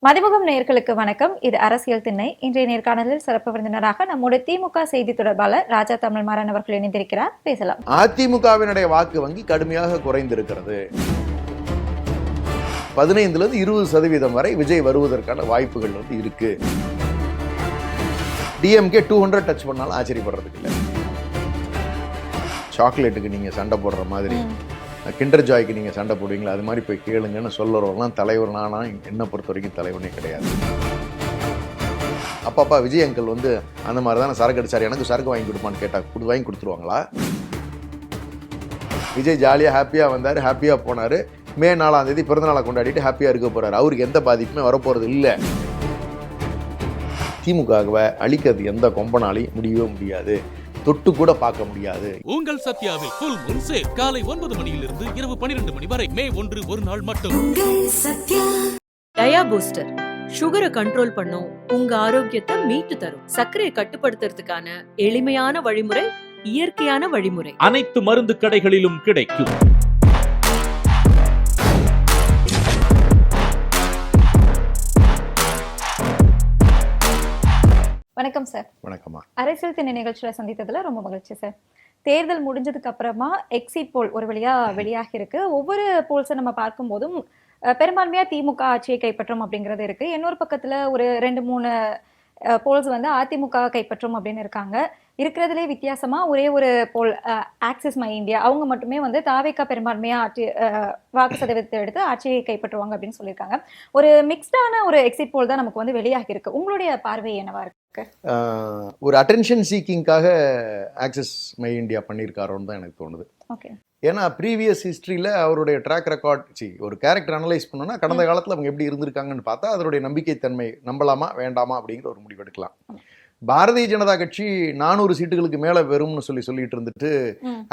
மதிமுகம் நேயர்களுக்கு வணக்கம். இது அரசியல் திண்ணை. இன்றைய நேர்காணலில் சிறப்பு விருந்தினராக நம்முடைய திமுக செய்தி தொடர்பாளர் ராஜா தமிழ்மாறன் அவர்கள் இணைந்திருக்கிறார். பேசலாம். அதிமுகவினுடைய வாக்கு வங்கி கடுமையாக குறைந்திருக்கிறது. 15-20% வரை விஜய் வருவதற்கான வாய்ப்புகள் இருக்கு. டிஎம்கே 200 டச் பண்ணாலும் ஆச்சரியப்படுறதுக்கு இல்லை. சாக்லேட்டுக்கு நீங்க சண்டை போடுற மாதிரி கிண்டர் ஜாய்க்கு நீங்கள் சண்டை போடுவீங்களா, அது மாதிரி போய் கேளுங்கன்னு சொல்லுறவங்களாம் தலைவர். நானா என்னை பொறுத்த வரைக்கும் தலைவனே கிடையாது. அப்பா விஜய் அங்கிள் அந்த மாதிரி தானே சரக்கு அடிச்சார், எனக்கு சரக்கு வாங்கி கொடுப்பான்னு கேட்டால் வாங்கி கொடுத்துருவாங்களா? விஜய் ஜாலியாக ஹாப்பியாக வந்தார், ஹாப்பியாக போனார். மே 4ஆம் தேதி பிறந்தநாளை கொண்டாடிட்டு ஹாப்பியாக இருக்க போகிறார். அவருக்கு எந்த பாதிப்புமே வரப்போகிறது இல்லை. திமுகவை அழிக்கிறது எந்த கொம்பனாலையும் முடியவே முடியாது, தொட்டு கூட பார்க்க முடியாது. உங்கள் சத்யாவில் ஃபுல் மூன் சேல் காலை 9 மணியிலிருந்து இரவு 12 மணி வரை. மே 1 ஒரு நாள் மட்டும். டயா பூஸ்டர் சுகரை கண்ட்ரோல் பண்ணும், உங்க ஆரோக்கியத்தை மீட்டு தரும். சர்க்கரையை கட்டுப்படுத்துறதுக்கான எளிமையான வழிமுறை, இயற்கையான வழிமுறை. அனைத்து மருந்து கடைகளிலும் கிடைக்கும். வணக்கம் சார். வணக்கம்மா. அரசியல் திண்ணை நிகழ்ச்சியில சந்தித்ததுல ரொம்ப மகிழ்ச்சி சார். தேர்தல் முடிஞ்சதுக்கு அப்புறமா எக்ஸிட் போல் ஒரு வழியா வெளியாகி இருக்கு. ஒவ்வொரு போல்ஸை நம்ம பார்க்கும் போதும் பெரும்பான்மையா திமுக ஆட்சியை கைப்பற்றும் அப்படிங்கிறது இருக்கு. இன்னொரு பக்கத்துல ஒரு 2-3 போல்ஸ் அதிமுக கைப்பற்றும் அப்படின்னு இருக்காங்க. இருக்கிறதுலே வித்தியாசமா ஒரே ஒரு போல் ஆக்சிஸ் மை இந்தியா அவங்க மட்டுமே தாவேக்கா பெரும்பான்மையா ஆட்சி வாக்கு சதவீதத்தை எடுத்து ஆட்சியை கைப்பற்றுவாங்க அப்படின்னு சொல்லியிருக்காங்க. ஒரு மிக்ஸ்டான ஒரு எக்ஸிட் போல் தான் நமக்கு வெளியாகி இருக்கு. உங்களுடைய பார்வை என்னவா இருக்கு? ஒரு அட்டென்ஷன் சீக்கிங்காக ஆக்சிஸ் மை இந்தியா பண்ணியிருக்காரோன்னு தான் எனக்கு தோணுது. ஓகே. ஏன்னா ப்ரீவியஸ் ஹிஸ்ட்ரியில் அவருடைய ட்ராக் ரெக்கார்ட் ஒரு கேரக்டர் அனலைஸ் பண்ணோன்னா கடந்த காலத்தில் அவங்க எப்படி இருந்திருக்காங்கன்னு பார்த்தா அதனுடைய நம்பிக்கைத்தன்மை நம்பலாமா வேண்டாமா அப்படிங்கிற ஒரு முடிவு எடுக்கலாம். பாரதிய ஜனதா கட்சி 400 சீட்டுகளுக்கு மேலே பெறும்னு சொல்லிட்டு இருந்துட்டு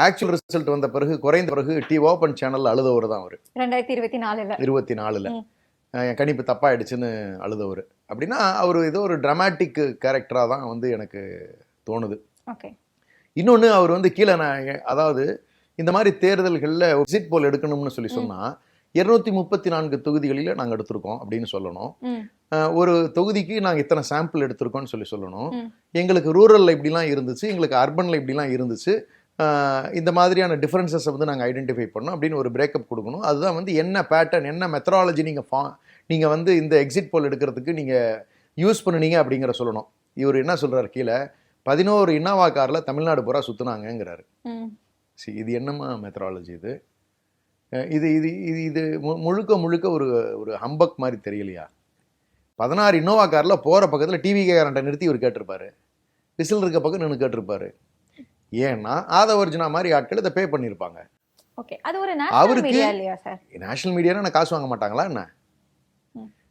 ஆக்சுவல் ரிசல்ட் வந்த பிறகு குறைந்த பிறகு ஓப்பன் சேனல் அழுதவர் தான் அவர். 2024 என் கணிப்பு தப்பாயிடுச்சுன்னு அழுதவர். அப்படின்னா அவர் ஏதோ ஒரு டிராமாட்டிக் கேரக்டராக தான் எனக்கு தோணுது. இன்னொன்று அவர் கீழே அதாவது இந்த மாதிரி தேர்தல்களில் எக்ஸிட் போல் எடுக்கணும்னு சொன்னால் 234 தொகுதிகளில் நாங்கள் எடுத்திருக்கோம் அப்படின்னு சொல்லணும். ஒரு தொகுதிக்கு நாங்கள் இத்தனை சாம்பிள் எடுத்திருக்கோம்னு சொல்லணும். எங்களுக்கு ரூரலில் இப்படிலாம் இருந்துச்சு, எங்களுக்கு அர்பனில் இப்படிலாம் இருந்துச்சு, இந்த மாதிரியான டிஃப்ரென்சஸை நாங்கள் ஐடென்டிஃபை பண்ணோம் அப்படின்னு ஒரு பிரேக்கப் கொடுக்கணும். அதுதான் என்ன பேட்டர்ன், என்ன மெத்தடாலஜி நீங்கள் இந்த எக்ஸிட் போல் எடுக்கிறதுக்கு நீங்கள் யூஸ் பண்ணுனீங்க அப்படிங்கிற சொல்லணும். இவர் என்ன சொல்கிறார், கீழே 11 இன்னோவா காரில் தமிழ்நாடு பூரா சுற்றுனாங்கிறாரு. இது என்னம்மா மெத்தடாலஜி இது? இது இது இது இது முழுக்க ஒரு ஹம்பக் மாதிரி தெரியலையா? 16 இன்னோவா காரில் போகிற பக்கத்தில் டிவிகே காரண்ட்டை நிறுத்தி இவர் கேட்டிருப்பாரு, விசில் இருக்க பக்கம் நின்று கேட்டிருப்பாரு. ஏன்னா ஆதவர்ஜுனா மாதிரி ஆட்கள் இதை பே பண்ணியிருப்பாங்க. அவருக்கு நேஷனல் மீடியானா நான் காசு வாங்க மாட்டாங்களா என்ன?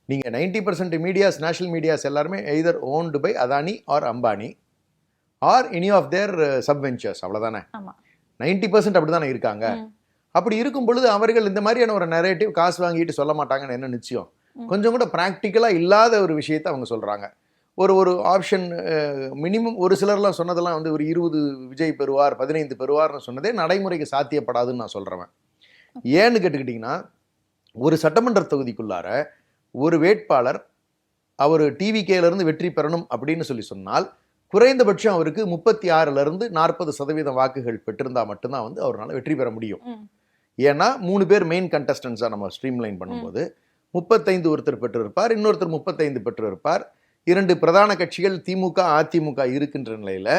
நீங்கள் 90% மீடியாஸ், நேஷனல் மீடியாஸ் எல்லாருமே either owned by Adani or Ambani or any of their subventures, அவ்வளோதானே? 90% அப்படி தானே இருக்காங்க. அப்படி இருக்கும் பொழுது அவர்கள் இந்த மாதிரியான ஒரு நரேட்டிவ் காசு வாங்கிட்டு சொல்ல மாட்டாங்கன்னு என்ன நிச்சயம்? கொஞ்சம் கூட ப்ராக்டிக்கலாக இல்லாத ஒரு விஷயத்தை அவங்க சொல்கிறாங்க. ஒரு ஆப்ஷன் மினிமம் ஒரு சிலர்லாம் சொன்னதெல்லாம் ஒரு 20 விஜய் பெறுவார், 15 பெறுவார்னு சொன்னதே நடைமுறைக்கு சாத்தியப்படாதுன்னு நான் சொல்கிறேன். ஏன்னு கேட்டுக்கிட்டிங்கன்னா, ஒரு சட்டமன்ற தொகுதிக்குள்ளார ஒரு வேட்பாளர் அவர் டிவிகேலேருந்து வெற்றி பெறணும் அப்படின்னு சொன்னால் குறைந்தபட்சம் அவருக்கு 36% 40% வாக்குகள் பெற்றிருந்தால் மட்டும்தான் அவரால் வெற்றி பெற முடியும். ஏன்னா 3 பேர் மெயின் கண்டஸ்டன்ஸாக நம்ம ஸ்ட்ரீம்லைன் பண்ணும்போது 35 ஒருத்தர் பெற்றிருப்பார், இன்னொருத்தர் 35 பெற்றிருப்பார். 2 பிரதான கட்சிகள் திமுக அதிமுக இருக்கின்ற நிலையில்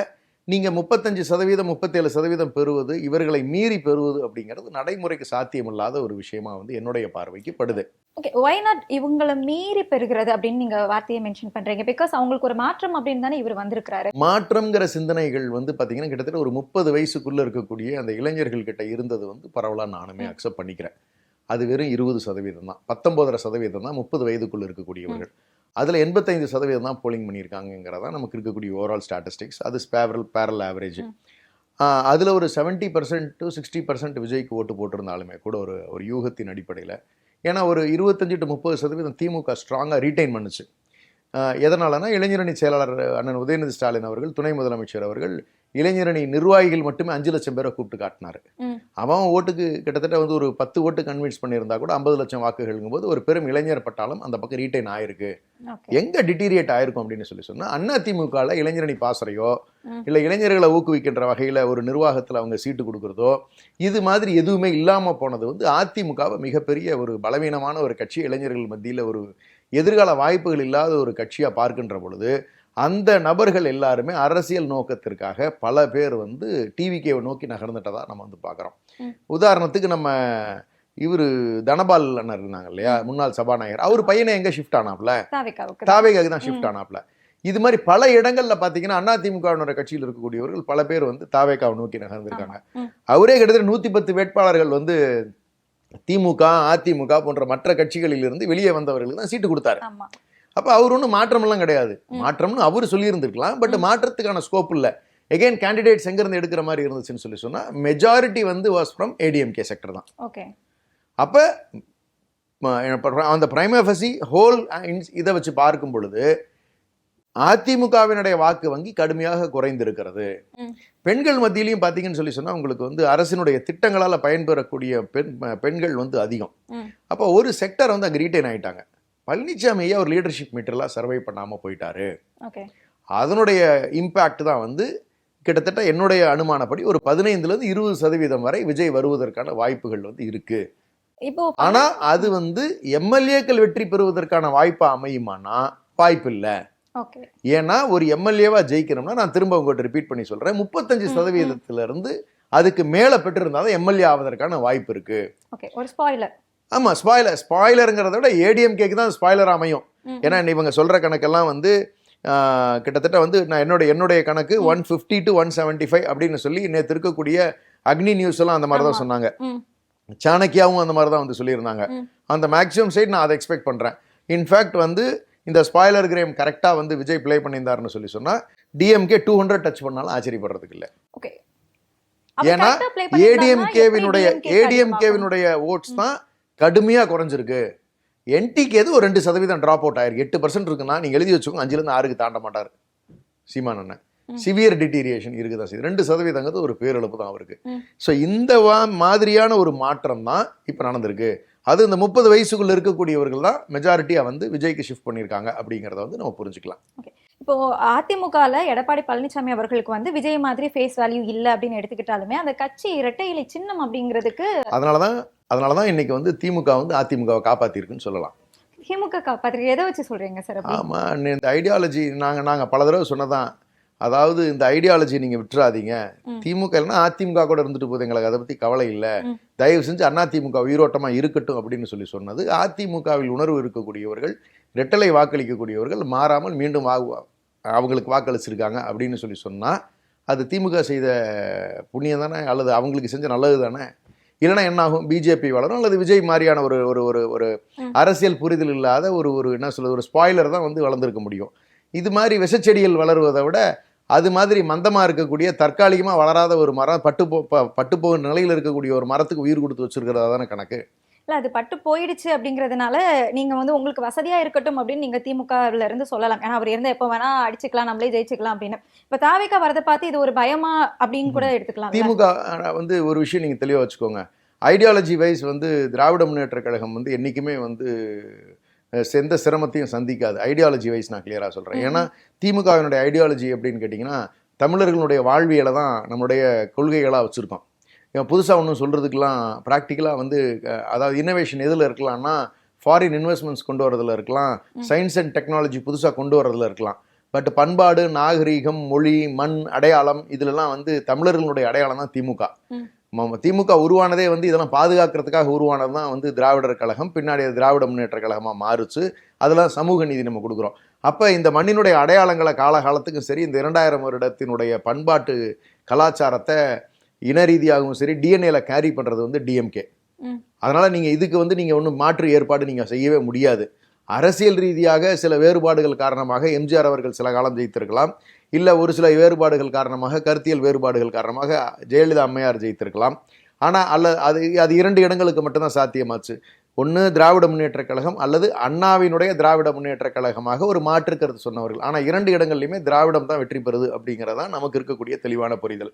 நீங்கள் 35% 37% பெறுவது, இவர்களை மீறி பெறுவது அப்படிங்கிறது நடைமுறைக்கு சாத்தியமில்லாத ஒரு விஷயமா என்னுடைய பார்வைக்கு படுது. ஓகே, why not இவங்களை மீறி பெறுகிறது அப்படின்னு நீங்க வார்த்தையை மென்ஷன் பண்றீங்க? பிகாஸ் அவங்களுக்கு ஒரு மாற்றம் அப்படின்னு தானே இவர் வந்திருக்கிறாரு. மாற்றம்ங்கிற சிந்தனைகள் பார்த்தீங்கன்னா கிட்டத்தட்ட ஒரு 30 வயசுக்குள்ள இருக்கக்கூடிய அந்த இளைஞர்கள் கிட்ட இருந்தது பரவலாக நானுமே அக்செப்ட் பண்ணிக்கிறேன். அது வெறும் 20% தான், 19% தான் 30 வயதுக்குள்ள இருக்கக்கூடியவர்கள். அதில் 85% தான் போலிங் பண்ணியிருக்காங்கிறதா நமக்கு இருக்கக்கூடிய ஓவரால் ஸ்டாட்டிஸ்டிக்ஸ். அது பேரல் ஆவரேஜ். அதில் ஒரு 70% to 60% விஜய்க்கு ஓட்டு போட்டிருந்தாலுமே கூட ஒரு யூகத்தின் அடிப்படையில், ஏன்னா ஒரு 25 to 30% திமுக ஸ்ட்ராங்காக ரீட்டைன் பண்ணுச்சு. எதனாலனா இளைஞரணி செயலாளர் அண்ணன் உதயநிதி ஸ்டாலின் அவர்கள், துணை முதலமைச்சர் அவர்கள் இளைஞரணி நிர்வாகிகள் மட்டுமே 5 லட்சம் பேரை கூப்பிட்டு காட்டினாரு. அவன் ஓட்டுக்கு கிட்டத்தட்ட வந்து ஒரு 10 ஓட்டு கன்வின்ஸ் பண்ணியிருந்தா கூட 50 லட்சம் வாக்குகளுங்கும் போது ஒரு பெரும் இளைஞர் பட்டாலும் அந்த பக்கம் ரீட்டைன் ஆயிருக்கு. எங்க டிட்டீரியேட் ஆயிருக்கும் அப்படின்னு சொன்னா, அதிமுகவில் இளைஞரணி பாசறையோ இல்லை இளைஞர்களை ஊக்குவிக்கின்ற வகையில் ஒரு நிர்வாகத்தில் அவங்க சீட்டு கொடுக்குறதோ இது மாதிரி எதுவுமே இல்லாமல் போனது வந்து அதிமுகவை மிகப்பெரிய ஒரு பலவீனமான ஒரு கட்சி, இளைஞர்கள் மத்தியில் ஒரு எதிர்கால வாய்ப்புகள் இல்லாத ஒரு கட்சியாக பார்க்கின்ற பொழுது அந்த நபர்கள் எல்லாருமே அரசியல் நோக்கத்திற்காக பல பேர் வந்து டிவிகேவை நோக்கி நகர்ந்துட்டதா நம்ம வந்து பார்க்குறோம். உதாரணத்துக்கு நம்ம இவர் தனபால் அண்ணர் இருந்தாங்க இல்லையா, முன்னாள் சபாநாயகர், அவர் பையனை எங்கே ஷிஃப்ட் ஆனாப்ல, தாவேகாவுக்கு தான் ஷிஃப்ட் ஆனாப்ல. இது மாதிரி பல இடங்கள்ல பார்த்தீங்கன்னா அதிமுகவினுடைய கட்சியில் இருக்கக்கூடியவர்கள் பல பேர் வந்து தாவேகாவை நோக்கி நகர்ந்திருக்காங்க. அவரே கிட்டத்தட்ட 110 வேட்பாளர்கள் வந்து திமுக, அதிமுக போன்ற மற்ற கட்சிகளில் இருந்து வெளியே வந்தவர்களுக்கு தான் சீட்டு கொடுத்தாரு. அப்போ அவர் ஒன்றும் மாற்றமெல்லாம் கிடையாது. மாற்றம்னு அவர் சொல்லியிருந்திருக்கலாம், பட் மாற்றத்துக்கான ஸ்கோப் இல்லை. எகைன் கேண்டிடேட்ஸ் எங்கேருந்து எடுக்கிற மாதிரி இருந்துச்சுன்னு சொன்னால் மெஜாரிட்டி வந்து வாஸ் ஃப்ரம் ஏடிஎம்கே செக்டர் தான். அப்போ அந்த பிரைமரி ஹோல் இதை வச்சு பார்க்கும் பொழுது அதிமுகவினுடைய வாக்கு வங்கி கடுமையாக குறைந்திருக்கிறது. பெண்கள் மத்தியிலையும் பார்த்தீங்கன்னு சொன்னால் உங்களுக்கு வந்து அரசினுடைய திட்டங்களால் பயன்பெறக்கூடிய பெண்கள் வந்து அதிகம். அப்போ ஒரு செக்டர் வந்து அங்கே ரீட்டைன் ஆகிட்டாங்க. பழனிசாமி ஐயா ஒரு லீடர்ஷிப் மீட்டர்லாம் சர்வை பண்ணாமல் போயிட்டாரு. அதனுடைய இம்பேக்ட் தான் வந்து கிட்டத்தட்ட என்னுடைய அனுமானப்படி ஒரு 15-20% வரை விஜய் வருவதற்கான வாய்ப்புகள் வந்து இருக்கு. ஆனா அது வந்து எம்எல்ஏக்கள் வெற்றி பெறுவதற்கான வாய்ப்பா அமையுமானா வாய்ப்பு இல்லை. ஏன்னா ஒரு எம்எல்ஏவா ஜெயிக்கணும்னா, நான் திரும்ப உங்கள்கிட்ட ரிப்பீட் பண்ணி சொல்றேன், 35% அதுக்கு மேல பெற்றிருந்தாலும் எம்எல்ஏ ஆவதற்கான வாய்ப்பு இருக்கு. ஆமா, ஸ்பாயிலருங்கிறத விட ஏடிஎம்கேக்கு தான் ஸ்பாயிலர் அமையும். ஏன்னா இவங்க சொல்ற கணக்கெல்லாம் வந்து கிட்டத்தட்ட வந்து நான் என்னுடைய கணக்கு 150 to 175 அப்படின்னு சொல்லி நேற்று இருக்கக்கூடிய அக்னி நியூஸ் எல்லாம் அந்த மாதிரி தான் சொன்னாங்க. சாணக்கியாவும் அந்த மாதிரி தான் வந்து சொல்லியிருந்தாங்க. அந்த மேக்ஸிமம் சைட் நான் அதை எக்ஸ்பெக்ட் பண்றேன். இன்ஃபேக்ட் வந்து இந்த ஸ்பாயிலர் கிரேம் கரெக்டா வந்து விஜய் பிளே பண்ணியிருந்தாருன்னு சொன்னா டிஎம்கே 200 டச் பண்ணாலும் ஆச்சரியப்படுறதுக்கு இல்லை. ஏன்னா ஏடிஎம்கேவினுடைய ஓட்ஸ் தான் கடுமையா குறைஞ்சிருக்கு. என்டிகே ஒரு 2% டிராப் அவுட் ஆயிருக்கு. 8% இருக்குன்னா நீங்க எழுதி வச்சுக்கோங்க, 5-6 தாண்ட மாட்டாரு சீமான் அண்ணன். சிவியர் டிட்டீரியேஷன் இருக்குதான் செய்யுது. 2% ஒரு பேரிழப்பு தான் அவருக்கு. ஸோ இந்த மாதிரியான ஒரு மாற்றம் தான் இப்போ நடந்திருக்கு. அது இந்த 30 வயசுக்குள்ள இருக்கக்கூடியவர்கள் தான் மெஜாரிட்டியா வந்து விஜய்க்கு ஷிஃப்ட் பண்ணியிருக்காங்க அப்படிங்கிறத வந்து நம்ம புரிஞ்சுக்கலாம். இப்போ அதிமுகல எடப்பாடி பழனிசாமி அவர்களுக்கு வந்து விஜய் மாதிரி ஃபேஸ் வேல்யூ இல்ல அப்படின்னு எடுத்துக்கிட்டாலுமே அந்த கட்சி இரட்டை இலை சின்னம் அப்படிங்கிறதுக்கு அதனாலதான் இன்னைக்கு வந்து திமுக வந்து அதிமுகவை காப்பாத்திருக்குன்னு சொல்லலாம். திமுக காப்பாத்திருக்கு எதை வச்சு சொல்றீங்க சார்? ஆமா, இந்த ஐடியாலஜி நாங்க பல தடவை சொன்னதான். அதாவது இந்த ஐடியாலஜி நீங்க விட்டுறாதீங்க. திமுக இல்லைன்னா அதிமுக கூட இருந்துட்டு போகுது, எங்களுக்கு அதை பத்தி கவலை இல்லை, தயவு செஞ்சு அதிமுக உயிரோட்டமா இருக்கட்டும் அப்படின்னு சொன்னது. அதிமுகவில் உணர்வு இருக்கக்கூடியவர்கள், இரட்டலை வாக்களிக்கக்கூடியவர்கள் மாறாமல் மீண்டும் அவங்களுக்கு வாக்களிச்சிருக்காங்க அப்படின்னு சொன்னா அது திமுக செய்த புண்ணியம் தானே, அல்லது அவங்களுக்கு செஞ்ச நல்லது தானே. இல்லைன்னா என்ன ஆகும், பிஜேபி வளரும், அல்லது விஜய் மாதிரியான ஒரு ஒரு ஒரு அரசியல் புரிதல் இல்லாத ஒரு என்ன சொல்றது, ஒரு ஸ்பாயிலர் தான் வந்து வளர்ந்துருக்க முடியும். இது மாதிரி விஷச்செடிகள் வளருவதை விட அது மாதிரி மந்தமாக இருக்கக்கூடிய தற்காலிகமாக வளராத ஒரு மரம், பட்டு போகிற நிலையில் இருக்கக்கூடிய ஒரு மரத்துக்கு உயிர் கொடுத்து வச்சிருக்கிறதா தானே கணக்கு. இல்லை, அது பட்டு போயிடுச்சு அப்படிங்கிறதுனால நீங்கள் வந்து உங்களுக்கு வசதியாக இருக்கட்டும் அப்படின்னு நீங்கள் திமுகவில் இருந்து சொல்லலாம். ஏன்னா அவர் இருந்தால் எப்போ வேணா அடிச்சுக்கலாம், நம்மளே ஜெயிச்சுக்கலாம் அப்படின்னு. இப்போ தாவேகா வரதை பார்த்து இது ஒரு பயமா அப்படின்னு கூட எடுத்துக்கலாம். திமுக வந்து ஒரு விஷயம் நீங்கள் தெளிவாக வச்சுக்கோங்க, ஐடியாலஜி வைஸ் வந்து திராவிட முன்னேற்ற கழகம் வந்து என்றைக்குமே வந்து எந்த சிரமத்தையும் சந்திக்காது. ஐடியாலஜி வைஸ் நான் கிளியராக சொல்கிறேன். ஏன்னா திமுகவினுடைய ஐடியாலஜி அப்படின்னு கேட்டிங்கன்னா தமிழர்களுடைய வாழ்வியலை தான் நம்மளுடைய கொள்கைகளாக வச்சுருக்கோம். புதுசாக ஒன்றும் சொல்கிறதுக்கெலாம் ப்ராக்டிக்கலாக வந்து அதாவது இன்னோவேஷன் எதில் இருக்கலாம்னா ஃபாரின் இன்வெஸ்ட்மெண்ட்ஸ் கொண்டு வரதில் இருக்கலாம், சயின்ஸ் அண்ட் டெக்னாலஜி புதுசாக கொண்டு வரதில் இருக்கலாம். பட் பண்பாடு, நாகரீகம், மொழி, மண், அடையாளம் இதிலெல்லாம் வந்து தமிழர்களுடைய அடையாளம் தான் திமுக. திமுக உருவானதே வந்து இதெல்லாம் பாதுகாக்கிறதுக்காக உருவானது தான் வந்து திராவிடர் கழகம். பின்னாடி திராவிட முன்னேற்ற கழகமாக மாறுச்சு. அதெல்லாம் சமூக நீதி நம்ம கொடுக்குறோம். அப்போ இந்த மண்ணினுடைய அடையாளங்களை காலகாலத்துக்கும் சரி, இந்த 2000 வருடத்தினுடைய பண்பாட்டு கலாச்சாரத்தை இன ரீதியாகவும் சரி டிஎன்ஏல கேரி பண்ணுறது வந்து டிஎம்கே. அதனால் நீங்கள் இதுக்கு வந்து நீங்கள் ஒன்றும் மாற்று ஏற்பாடு நீங்கள் செய்யவே முடியாது. அரசியல் ரீதியாக சில வேறுபாடுகள் காரணமாக எம்ஜிஆர் அவர்கள் சில காலம் ஜெயித்திருக்கலாம், இல்லை ஒரு சில வேறுபாடுகள் காரணமாக, கருத்தியல் வேறுபாடுகள் காரணமாக ஜெயலலிதா அம்மையார் ஜெயித்திருக்கலாம். ஆனால் அது 2 இடங்களுக்கு மட்டும்தான் சாத்தியமாச்சு. ஒன்று திராவிட முன்னேற்றக் கழகம் அல்லது அண்ணாவினுடைய திராவிட முன்னேற்றக் கழகமாக ஒரு மாற்று கருத்து சொன்னவர்கள். ஆனால் 2 இடங்கள்லையுமே திராவிடம் தான் வெற்றி பெறுது அப்படிங்கிறதான் நமக்கு இருக்கக்கூடிய தெளிவான புரிதல்.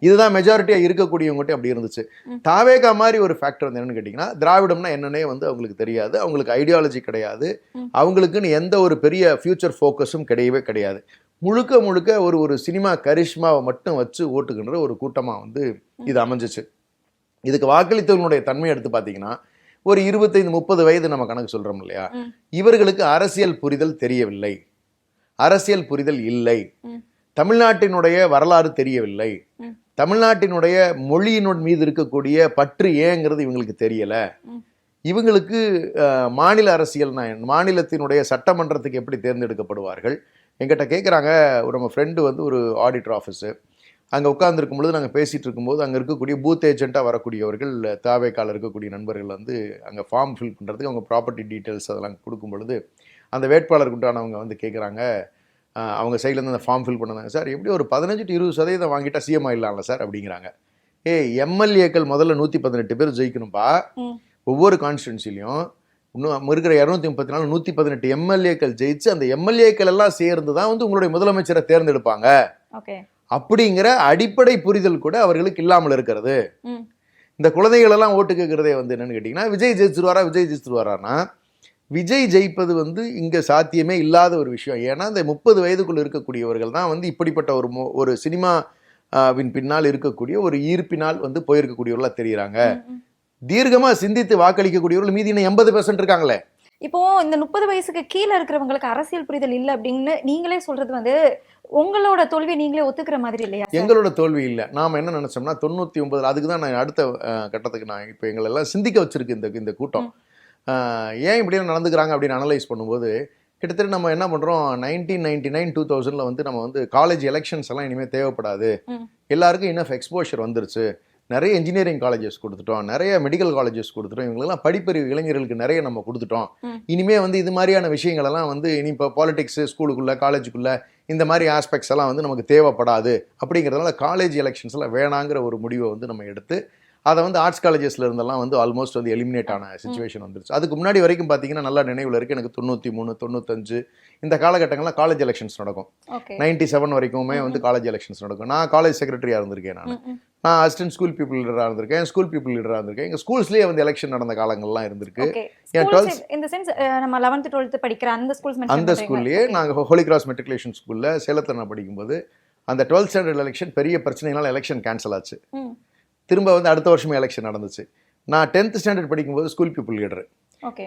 இதுதான் மெஜாரிட்டியாக இருக்கக்கூடியவங்ககிட்ட அப்படி இருந்துச்சு. தாவேகா மாதிரி ஒரு ஃபேக்டர் வந்து என்னன்னு கேட்டிங்கன்னா, திராவிடம்னா என்னன்னே வந்து அவங்களுக்கு தெரியாது, அவங்களுக்கு ஐடியாலஜி கிடையாது, அவங்களுக்குன்னு எந்த ஒரு பெரிய ஃபியூச்சர் ஃபோக்கஸும் கிடையவே கிடையாது. முழுக்க முழுக்க ஒரு சினிமா கரிஷ்மாவை மட்டும் வச்சு ஓட்டுகின்ற ஒரு கூட்டமாக வந்து இது அமைஞ்சிச்சு. இதுக்கு வாக்களித்தவர்களுடைய தன்மை எடுத்து பார்த்தீங்கன்னா, ஒரு 25-30 வயது நம்ம கணக்கு சொல்றோம் இல்லையா, இவர்களுக்கு அரசியல் புரிதல் தெரியவில்லை, அரசியல் புரிதல் இல்லை, தமிழ்நாட்டினுடைய வரலாறு தெரியவில்லை, தமிழ்நாட்டினுடைய மொழியினுடைய மீது இருக்கக்கூடிய பற்று ஏங்கிறது இவங்களுக்கு தெரியல. இவங்களுக்கு மாநில அரசியல், மாநிலத்தினுடைய சட்டமன்றத்துக்கு எப்படி தேர்ந்தெடுக்கப்படுவார்கள் எங்கிட்ட கேட்குறாங்க. நம்ம ஃப்ரெண்டு வந்து ஒரு ஆடிட்டர் ஆஃபீஸு, அங்கே உட்காந்துருக்கும் பொழுது நாங்கள் பேசிகிட்டு இருக்கும்போது அங்கே இருக்கக்கூடிய பூத் ஏஜென்ட்டாக வரக்கூடியவர்கள், தாவேக்கால இருக்கக்கூடிய நண்பர்கள் வந்து அங்கே ஃபார்ம் ஃபில் பண்ணுறதுக்கு அவங்க ப்ராப்பர்ட்டி டீட்டெயில்ஸ் அதெல்லாம் கொடுக்கும் பொழுது அந்த வேட்பாளருக்குண்டானவங்க வந்து கேட்குறாங்க, அவங்க சைட்லேருந்து அந்த ஃபார்ம் ஃபில் பண்ணாங்க, சார் எப்படி ஒரு 15-20% வாங்கிட்டா சிஎம் ஆயிடலாம்ல சார் அப்படிங்கிறாங்க. எம்எல்ஏக்கள் முதல்ல 118 பேர் ஜெயிக்கணும்ப்பா ஒவ்வொரு கான்ஸ்டிடுவன்சிலையும். இன்னும் இருக்கிற 234 118 எம்எல்ஏக்கள் ஜெயிச்சு அந்த எம்எல்ஏக்கள் எல்லாம் சேர்ந்து தான் வந்து உங்களுடைய முதலமைச்சரை தேர்ந்தெடுப்பாங்க அப்படிங்கிற அடிப்படை புரிதல் கூட அவர்களுக்கு இல்லாமல் இருக்கிறது. இந்த குழந்தைகள் எல்லாம் ஓட்டு கேட்கறதே வந்து என்னன்னு கேட்டீங்கன்னா, விஜய் ஜெயிச்சிருவாரானா விஜய் ஜெயிப்பது வந்து இங்க சாத்தியமே இல்லாத ஒரு விஷயம். ஏன்னா இந்த 30 வயதுக்குள்ள இருக்கக்கூடியவர்கள் தான் வந்து இப்படிப்பட்ட ஒரு சினிமாவின் பின்னால் இருக்கக்கூடிய ஒரு ஈர்ப்பினால் வந்து போயிருக்கக்கூடியவர்களா தெரியுறாங்க. தீர்க்கமா சிந்தித்து வாக்களிக்கக்கூடியவர்கள் மீதி 80% இருக்காங்களே. இப்போ இந்த 30 வயசுக்கு கீழே இருக்கிறவங்களுக்கு அரசியல் புரிதல் இல்லை அப்படின்னு நீங்களே சொல்றது வந்து உங்களோட தோல்வி நீங்களே ஒத்துக்கிற மாதிரி இல்லையா? எங்களோட தோல்வி இல்லை. நாம என்ன நினைச்சோம்னா 99, அதுக்கு தான் நான் அடுத்த கட்டத்துக்கு நான் இப்போ எங்களை எல்லாம் சிந்திக்க வச்சிருக்கு இந்த கூட்டம். ஏன் இப்படியெல்லாம் நடந்துக்கிறாங்க அப்படின்னு அனலைஸ் பண்ணும்போது, கிட்டத்தட்ட நம்ம என்ன பண்றோம், 1999 2000ல வந்து நம்ம வந்து காலேஜ் எலெக்ஷன்ஸ் எல்லாம் இனிமேல் தேவைப்படாது, எல்லாருக்கும் இனஃப் எக்ஸ்போஷர் வந்துருச்சு, நிறைய இன்ஜினியரிங் காலேஜஸ் கொடுத்துட்டோம், நிறைய மெடிக்கல் காலேஜஸ் கொடுத்துட்டோம், இவங்களெல்லாம் படிப்பறிவு இளைஞர்களுக்கு நிறைய நம்ம கொடுத்துட்டோம், இனிமே வந்து இது மாதிரியான விஷயங்கள் எல்லாம் வந்து இனி இப்போ பாலிடிக்ஸ் ஸ்கூலுக்குள்ள காலேஜுக்குள்ள இந்த மாதிரி ஆஸ்பெக்ட்ஸ் எல்லாம் வந்து நமக்கு தேவைப்படாது அப்படிங்கிறதுனால காலேஜ் எலெக்ஷன்ஸ் எல்லாம் வேணாங்கிற ஒரு முடிவை வந்து நம்ம எடுத்து அதை வந்து ஆர்ட்ஸ் காலேஜஸ்ல இருந்தெல்லாம் வந்து ஆல்மோஸ்ட் வந்து எலிமினேட் ஆன சிச்சுவேஷன் வந்துருச்சு. அதுக்கு முன்னாடி வரைக்கும் பார்த்தீங்கன்னா நல்லா நினைவில் இருக்குது எனக்கு 93 95 இந்த காலகட்டங்கள்லாம் காலேஜ் எலெக்ஷன்ஸ் நடக்கும். 97 வரைக்குமே வந்து காலேஜ் எலெக்ஷன்ஸ் நடக்கும். நான் காலேஜ் செக்ரட்டரியாக இருந்திருக்கேன், நான் அசிஸ்டன்ட் ஸ்கூல் பீப்புள் லீடராக இருந்திருக்கேன், ஸ்கூல் பீப்புள் லீடராக இருந்திருக்கேன். எங்கள் ஸ்கூல்ஸ்லேயே வந்து எலெக்ஷன் நடந்த காலங்கள்லாம் இருந்திருக்கு. அந்த ஸ்கூல்லேயே நாங்கள் ஹோலி கிராஸ் மெட்ரிகுலேஷன் ஸ்கூலில் சேலத்தில் நான் படிக்கும்போது அந்த 12th ஸ்டாண்டர்ட் எலெக்ஷன் பெரிய பிரச்சனைனால எலெக்ஷன் கேன்சல் ஆச்சு. திரும்ப வந்து அடுத்த வருஷமே எலெக்ஷன் நடந்துச்சு. நான் 10th ஸ்டாண்டர்ட் படிக்கும்போது ஸ்கூல் பீப்புள் லீடர்.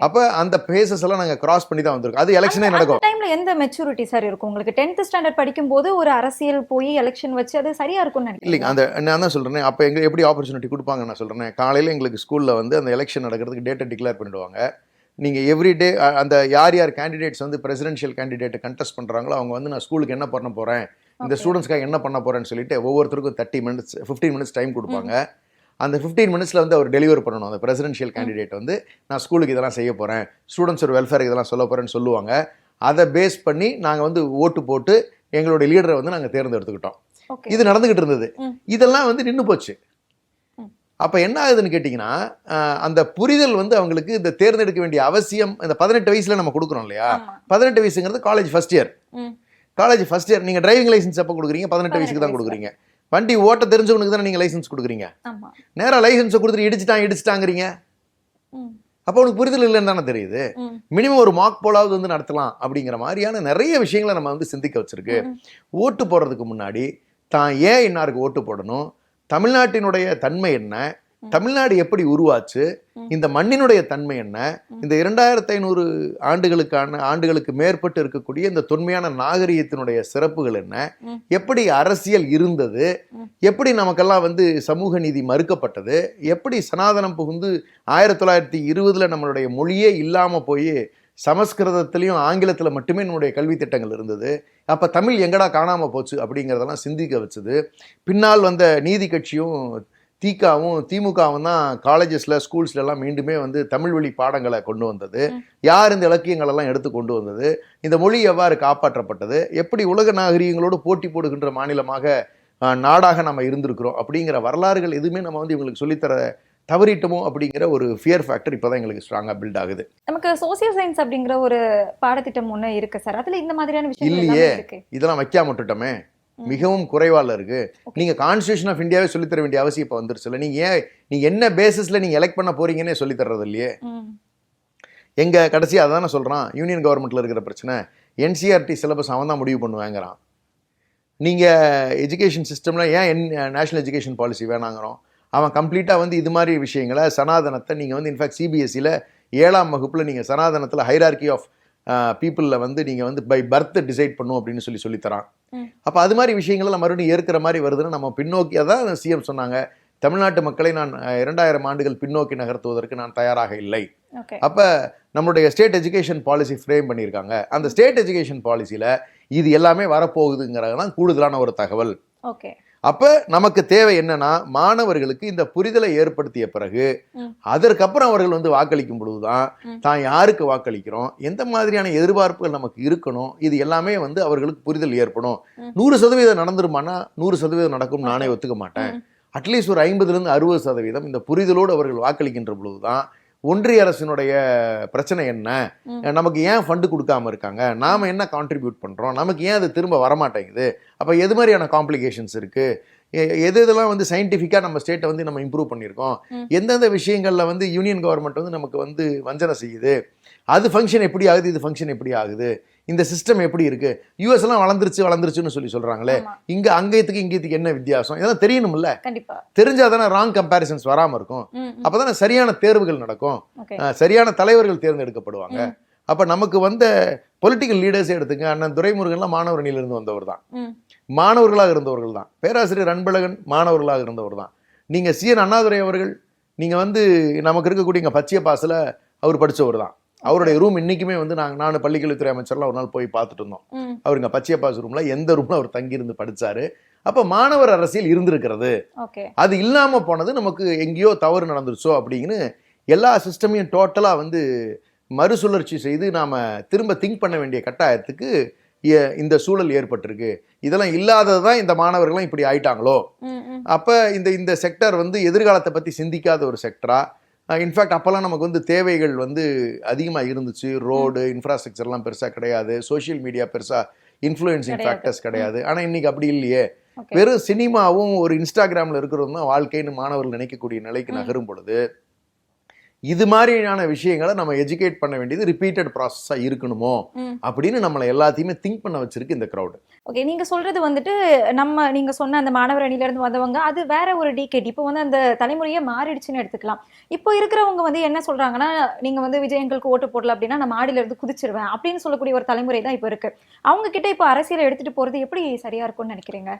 அப்ப அந்த பேசஸ் எல்லாம் நாங்க கிராஸ் பண்ணி தான் வந்திருக்கோம். அது எலெக்ஷனே நடக்கும். அந்த டைம்ல எந்த மெச்சூரிட்டி சார் இருக்கும் உங்களுக்கு? 10th ஸ்டாண்டர்ட் படிக்கும்போது ஒரு அரசியல் போய் எலெக்ஷன் வச்சு அது சரியா இருக்கும்னு நினைக்கிறேன். இல்லைங்க, அந்த நான் தான் சொல்றேன். அப்ப எங்க எப்படி ஆப்பர்ச்சுனிட்டி கொடுப்பாங்க நான் சொல்றேன். காலையில எங்களுக்கு ஸ்கூல்ல வந்து அந்த எலெக்ஷன் நடக்கிறதுக்கு டேட்டை டிக்ளேர் பண்ணிடுவாங்க. நீங்க எவ்ரிடே அந்த யார் கேண்டிடேட்ஸ் வந்து பிரசிடென்ஷியல் கேண்டிடேட் கண்டெஸ்ட் பண்றாங்களோ அவங்க வந்து நான் ஸ்கூலுக்கு என்ன பண்ண போறேன், இந்த ஸ்டூடெண்ட்ஸ்க்காக என்ன பண்ண போறேன்னு சொல்லிட்டு ஒவ்வொருத்தருக்கும் 30 minutes 15 minutes டைம் கொடுப்பாங்க. அந்த 15 minutesல வந்து அவர் டெலிவர் பண்ணணும். அந்த பிரசிடென்ஷியல் கேண்டிடேட் வந்து நான் ஸ்கூலுக்கு இதெல்லாம் செய்ய போகிறேன், ஸ்டூடெண்ட்ஸோட வெல்ஃபேருக்கு இதெல்லாம் சொல்ல போகிறேன்னு சொல்லுவாங்க. அதை பேஸ் பண்ணி நாங்கள் வந்து ஓட்டு போட்டு எங்களுடைய லீடரை வந்து நாங்கள் தேர்ந்தெடுத்துக்கிட்டோம். இது நடந்துகிட்டு இருந்தது. இதெல்லாம் வந்து நின்று போச்சு. அப்போ என்ன ஆகுதுன்னு கேட்டிங்கன்னா, அந்த புரிதல் வந்து அவங்களுக்கு இந்த தேர்ந்தெடுக்க வேண்டிய அவசியம் இந்த 18 வயசுல நம்ம கொடுக்குறோம் இல்லையா. 18 வயசுங்கிறது college first year. College first year நீங்கள் டிரைவிங் லைசன்ஸ் எப்போ கொடுக்குறீங்க? 18 வயசுக்கு தான் கொடுக்குறீங்க. வண்டி ஓட்ட தெரிஞ்சவனுக்கு தானே நீங்க லைசன்ஸ் கொடுக்குறீங்க. நேரா லைசன்ஸை கொடுத்துட்டு இடிச்சுட்டாங்கிறீங்க. அப்போ உனக்கு புரிதல் இல்லைன்னு தானே தெரியுது. மினிமம் ஒரு மார்க் போலாவது வந்து நடத்தலாம் அப்படிங்கிற மாதிரியான நிறைய விஷயங்களை நம்ம வந்து சிந்திக்க வச்சிருக்கு. ஓட்டு போடுறதுக்கு முன்னாடி தான் ஏன் இன்னாருக்கு ஓட்டு போடணும், தமிழ்நாட்டினுடைய தன்மை என்ன, தமிழ்நாடு எப்படி உருவாச்சு, இந்த மண்ணினுடைய தன்மை என்ன, இந்த 2500 ஆண்டுகளுக்கு மேற்பட்டு இருக்கக்கூடிய இந்த தொன்மையான நாகரிகத்தினுடைய சிறப்புகள் என்ன, எப்படி அரசியல் இருந்தது, எப்படி நமக்கெல்லாம் வந்து சமூக நீதி மறுக்கப்பட்டது, எப்படி சனாதனம் புகுந்து 1920 நம்மளுடைய மொழியே இல்லாம போய் சமஸ்கிருதத்திலையும் ஆங்கிலத்துல மட்டுமே நம்முடைய கல்வி திட்டங்கள் இருந்தது. அப்ப தமிழ் எங்கடா காணாம போச்சு அப்படிங்கிறதெல்லாம் சிந்திக்க வச்சது. பின்னால் வந்த நீதி கட்சியும் திமுகவும் தான் காலேஜஸ்ல ஸ்கூல்ஸ்ல எல்லாம் மீண்டுமே வந்து தமிழ் வழி பாடங்களை கொண்டு வந்தது. யார் இந்த இலக்கியங்கள் எல்லாம் எடுத்து கொண்டு வந்தது, இந்த மொழி எவ்வாறு காப்பாற்றப்பட்டது, எப்படி உலக நாகரிகங்களோடு போட்டி போடுகின்ற மாநிலமாக நாடாக நம்ம இருந்திருக்கிறோம் அப்படிங்கிற வரலாறுகள் எதுவுமே நம்ம வந்து இவங்களுக்கு சொல்லித்தர தவறிட்டோமோ அப்படிங்கிற ஒரு ஃபியர் ஃபேக்டர் இப்போதான் எங்களுக்கு ஸ்ட்ராங்காக பில்ட் ஆகுது. நமக்கு சோசியல் சயின்ஸ் அப்படிங்கிற ஒரு பாடத்திட்டம் ஒண்ணு இருக்கு சார். அதுல இந்த மாதிரியான விஷயங்கள் இல்லையே, எல்லாமே இருக்கு. இதெல்லாம் வைக்காம விட்டுட்டோமே, மிகவும் குறைவால இருக்கு. நீங்க கான்ஸ்டியூஷன் ஆஃப் இந்தியாவே சொல்லித்தர வேண்டிய அவசியம் இப்போ வந்துருச்சுல. நீங்க என்ன பேசிஸ்ல நீங்க எலெக்ட் பண்ண போறீங்கன்னே சொல்லி தர்றது இல்லையே. எங்க கடைசி அதான சொல்றான், யூனியன் கவர்மெண்ட்ல இருக்கிற பிரச்சனை என்சிஆர்டி சிலபஸ் அவன் தான் முடிவு பண்ணுவாங்கிறான். நீங்க எஜுகேஷன் சிஸ்டம்ல ஏன் நேஷனல் எஜுகேஷன் பாலிசி வேணாங்கிறோம். அவன் கம்ப்ளீட்டாக வந்து இது மாதிரி விஷயங்களை சனாதனத்தை நீங்கள் வந்து இன்ஃபேக்ட் சிபிஎஸ்சியில் 7ஆம் வகுப்பில் நீங்கள் சனாதனத்தில் ஹைரார்கி ஆஃப் பீப்புளில் வந்து நீங்கள் வந்து பை பர்த் டிசைட் பண்ணும் அப்படின்னு சொல்லித்தரான். அப்போ அது மாதிரி விஷயங்கள்லாம் மறுபடியும் ஏற்கிற மாதிரி வருதுன்னு நம்ம பின்னோக்கி, அதான் சிஎம் சொன்னாங்க, தமிழ்நாட்டு மக்களை நான் 2000 ஆண்டுகள் பின்னோக்கி நகர்த்துவதற்கு நான் தயாராக இல்லை. அப்போ நம்மளுடைய ஸ்டேட் எஜுகேஷன் பாலிசி ஃப்ரேம் பண்ணியிருக்காங்க. அந்த ஸ்டேட் எஜுகேஷன் பாலிசியில் இது எல்லாமே வரப்போகுதுங்கிறது தான் கூடுதலான ஒரு தகவல். அப்ப நமக்கு தேவை என்னன்னா, மாணவர்களுக்கு இந்த புரிதலை ஏற்படுத்திய பிறகு அதற்கப்புறம் அவர்கள் வந்து வாக்களிக்கும் பொழுதுதான் தான் யாருக்கு வாக்களிக்கிறோம், எந்த மாதிரியான எதிர்பார்ப்புகள் நமக்கு இருக்கணும், இது எல்லாமே வந்து அவர்களுக்கு புரிதல் ஏற்படும். 100% நடந்துருமானா 100% நடக்கும் நானே ஒத்துக்க மாட்டேன். அட்லீஸ்ட் ஒரு 50% 60% இந்த புரிதலோடு அவர்கள் வாக்களிக்கின்ற பொழுதுதான் ஒன்றிய அரசினுடைய பிரச்சனை என்ன, நமக்கு ஏன் ஃபண்டு கொடுக்காம இருக்காங்க, நாம என்ன கான்ட்ரிபியூட் பண்றோம், நமக்கு ஏன் அது திரும்ப வரமாட்டேங்குது, அப்ப எது மாதிரியான காம்ப்ளிகேஷன்ஸ் இருக்கு, எதெல்லாம் வந்து சயின்டிஃபிக்கா நம்ம ஸ்டேட்டை வந்து நம்ம இம்ப்ரூவ் பண்ணியிருக்கோம், எந்தெந்த விஷயங்கள்ல வந்து யூனியன் கவர்மெண்ட் வந்து நமக்கு வந்து வஞ்சனை செய்யுது, அது ஃபங்க்ஷன் எப்படி ஆகுது, இது ஃபங்க்ஷன் எப்படி ஆகுது, இந்த சிஸ்டம் எப்படி இருக்கு, யூஎஸ் எல்லாம் வளர்ந்துருச்சுன்னு சொல்றாங்களே, இங்க அங்கேயத்துக்கு என்ன வித்தியாசம், இதெல்லாம் தெரியணும்ல. தெரிஞ்சாதானே ராங் கம்பேரிசன்ஸ் வராம இருக்கும். அப்பதானே சரியான தேர்வுகள் நடக்கும், சரியான தலைவர்கள் தேர்ந்தெடுக்கப்படுவாங்க. அப்ப நமக்கு வந்த பொலிட்டிக்கல் லீடர்ஸே எடுத்துங்க, அண்ணன் துரைமுருகன்லாம் மாணவர் அணியிலிருந்து வந்தவர் தான், மாணவர்களாக இருந்தவர்கள் தான். பேராசிரியர் அன்பழகன் மாணவர்களாக இருந்தவர் தான். நீங்க சிஎன் அண்ணாதுரை அவர்கள், நீங்க வந்து நமக்கு இருக்கக்கூடிய பச்சைய பாசல அவர் படிச்சவர் தான். அவருடைய ரூம் இன்னைக்குமே வந்து நானும் பள்ளிக்கல்வித்துறை அமைச்சர்லாம் ஒரு நாள் போய் பார்த்துட்டு இருந்தோம். அவருங்க பச்சையப்பாஸ் ரூம்ல எந்த ரூம்ல அவர் தங்கி இருந்து படிச்சாரு. அப்ப மாணவர் அரசியல் இருந்திருக்கிறது. அது இல்லாம போனது நமக்கு எங்கேயோ தவறு நடந்துருச்சோ அப்படின்னு எல்லா சிஸ்டமையும் டோட்டலா வந்து மறுசுழற்சி செய்து நாம திரும்ப திங்க் பண்ண வேண்டிய கட்டாயத்துக்கு இந்த சூழல் ஏற்பட்டிருக்கு. இதெல்லாம் இல்லாததான் இந்த மாணவர்கள்லாம் இப்படி ஆயிட்டாங்களோ. அப்ப இந்த செக்டர் வந்து எதிர்காலத்தை பத்தி சிந்திக்காத ஒரு செக்டரா. இன்ஃபேக்ட் அப்போல்லாம் நமக்கு வந்து தேவைகள் வந்து அதிகமாக இருந்துச்சு. ரோடு இன்ஃப்ராஸ்ட்ரக்சர்லாம் பெருசாக கிடையாது, சோஷியல் மீடியா பெருசாக இன்ஃப்ளூயன்சிங் ஃபேக்டர்ஸ் கிடையாது. ஆனால் இன்னைக்கு அப்படி இல்லையே. வெறும் சினிமாவும் ஒரு இன்ஸ்டாகிராமில் இருக்கிறது தான் வாழ்க்கைன்னு மாணவர்கள் நினைக்கக்கூடிய நிலைக்கு நகரும் பொழுது இது மாதிரியான விஷயங்களை நம்ம எஜுகேட் பண்ண வேண்டியது ரிப்பீட்டட் ப்ராசஸா இருக்கணுமோ அப்படின்னு நம்மளை எல்லாத்தையுமே திங்க் பண்ண வச்சிருக்கு இந்த கிரௌடு. ஓகே, நீங்க சொல்றது வந்துட்டு நீங்க சொன்ன அந்த மாணவர் அணில இருந்து வந்தவங்க அது வேற ஒரு டிகேட். இப்போ வந்து அந்த தலைமுறையே மாறிடுச்சுன்னு எடுத்துக்கலாம். இப்போ இருக்கிறவங்க வந்து என்ன சொல்றாங்கன்னா, நீங்க வந்து விஜயங்களுக்கு ஓட்டு போடல அப்படின்னா நான் மாடியில இருந்து குதிச்சிருவேன் அப்படின்னு சொல்லக்கூடிய ஒரு தலைமுறை தான் இப்போ இருக்கு. அவங்க கிட்ட இப்போ அரசியலை எடுத்துட்டு போறது எப்படி சரியா இருக்கும்னு நினைக்கிறீங்க?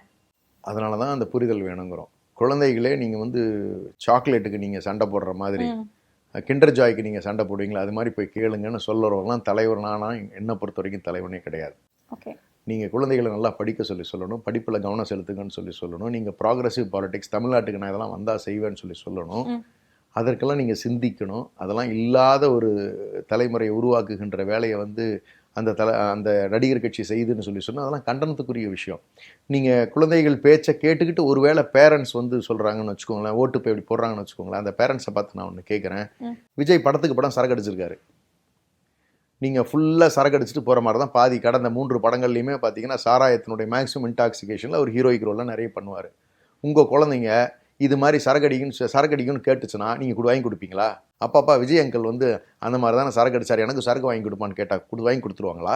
அதனாலதான் அந்த புரிதல் வேணுங்கிறோம். குழந்தைகளே நீங்க வந்து சாக்லேட்டுக்கு நீங்க சண்டை போடுற மாதிரி கிண்டர் ஜாய்க்கு நீங்கள் சண்டை போடுவீங்களா, அது மாதிரி போய் கேளுங்கன்னு சொல்லுறவங்களாம் தலைவர். என்னை பொறுத்த வரைக்கும் தலைவனே கிடையாது. நீங்கள் குழந்தைகளை நல்லா படிக்க சொல்லணும், படிப்பில் கவனம் செலுத்துங்கன்னு சொல்லணும். நீங்கள் ப்ராக்ரெசிவ் பாலிடிக்ஸ் தமிழ்நாட்டுக்கு நான் இதெல்லாம் வந்தால் செய்வேன்னு சொல்லணும். அதற்கெல்லாம் நீங்கள் சிந்திக்கணும். அதெல்லாம் இல்லாத ஒரு தலைமுறையை உருவாக்குகின்ற வேலையை வந்து அந்த நடிகர் கட்சி செய்துன்னு சொன்னால் அதெல்லாம் கண்டனத்துக்குரிய விஷயம். நீங்கள் குழந்தைகள் பேச்சை கேட்டுக்கிட்டு ஒருவேளை பேரண்ட்ஸ் வந்து சொல்கிறாங்கன்னு வச்சுக்கோங்களேன், ஓட்டு போய் எப்படி போடுறாங்கன்னு வச்சுக்கோங்களேன், அந்த பேரண்ட்ஸை பார்த்து நான் ஒன்று கேட்குறேன். விஜய் படத்துக்கு படம் சரக்கு அடிச்சிருக்காரு. நீங்கள் ஃபுல்லாக சரக்கு அடிச்சுட்டு போகிற மாதிரி தான் பாதி கடந்த 3 படங்கள்லையுமே பார்த்தீங்கன்னா சாராயத்தினுடைய மேக்ஸிமம் இன்டாக்சிகேஷனில் அவர் ஹீரோயிக் ரோல்லாம் நிறைய பண்ணுவார். உங்கள் குழந்தைங்க இது மாதிரி சரக்கடிக்குன்னு கேட்டுச்சுன்னா நீங்கள் வாங்கி கொடுப்பீங்களா? அப்பா விஜய் அங்கிள் வந்து அந்த மாதிரி தானே சரக்கு அடிச்சார், எனக்கு சரக்கு வாங்கி கொடுப்பான்னு கேட்டால் வாங்கி கொடுத்துருவாங்களா?